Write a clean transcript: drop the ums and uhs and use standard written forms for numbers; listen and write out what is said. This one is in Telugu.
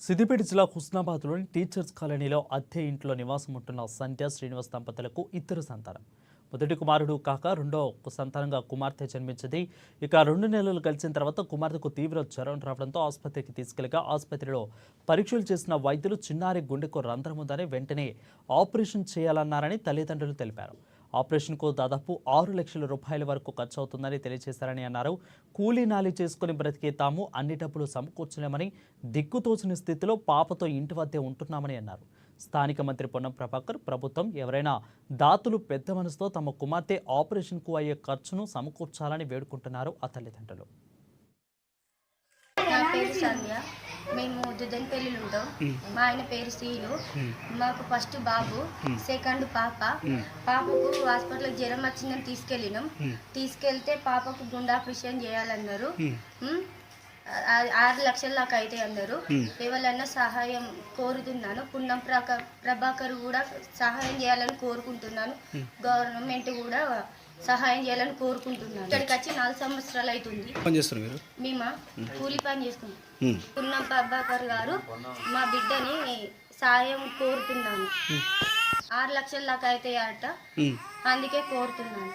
సిద్దిపేట జిల్లా హుస్నాబాద్లోని టీచర్స్ కాలనీలో అద్దె ఇంట్లో నివాసం ఉంటున్న సంధ్య శ్రీనివాస్ దంపతులకు ఇద్దరు సంతానం. మొదటి కుమారుడు కాక రెండో సంతానంగా కుమార్తె జన్మించింది. ఇక 2 నెలలు గడిచిన తర్వాత కుమార్తెకు తీవ్ర జ్వరం రావడంతో ఆసుపత్రికి తీసుకెళ్లగా ఆసుపత్రిలో పరీక్షలు చేసిన వైద్యులు చిన్నారి గుండెకు రంధ్రం ఉందని వెంటనే ఆపరేషన్ చేయాలన్నారని తల్లిదండ్రులు తెలిపారు. ఆపరేషన్కు దాదాపు 6 లక్షల రూపాయల వరకు ఖర్చు అవుతుందని తెలియజేశారని అన్నారు. కూలీ నాలి చేసుకుని బ్రతికే తాము అన్ని డబ్బులు సమకూర్చలేమని, దిక్కుతోచిన స్థితిలో పాపతో ఇంటి వద్దే ఉంటున్నామని అన్నారు. స్థానిక మంత్రి పొన్నం ప్రభాకర్ ప్రభుత్వం ఎవరైనా దాతలు పెద్ద మనసుతో తమ కుమార్తె ఆపరేషన్కు అయ్యే ఖర్చును సమకూర్చాలని వేడుకుంటున్నారు ఆ తల్లిదండ్రులు. నా పేరు సంధ్య. మేము దుద్దన్పల్లిలో ఉంటాం. మా ఆయన పేరు శ్రీలు. మాకు ఫస్ట్ బాబు, సెకండ్ పాప. పాపకు హాస్పిటల్కి జ్వరం వచ్చిందని తీసుకెళ్తే పాపకు గుండె ఆపరేషన్ చేయాలన్నారు. 6 లక్షల దాకా అయితే అన్నారు. ఎవరన్నా సహాయం కోరుతున్నాను. పొన్నం ప్రభాకర్ కూడా సహాయం చేయాలని కోరుకుంటున్నాను. గవర్నమెంట్ కూడా సహాయం చేయాలని కోరుకుంటున్నాను. ఇక్కడికి వచ్చి 4 సంవత్సరాలు అవుతుంది. మేము కూలి పని చేసుకుంటాం. పొన్నం ప్రభాకర్ గారు మా బిడ్డని సహాయం కోరుతున్నాను. 6 లక్షల దాకా అయితే అట, అందుకే కోరుతున్నాను.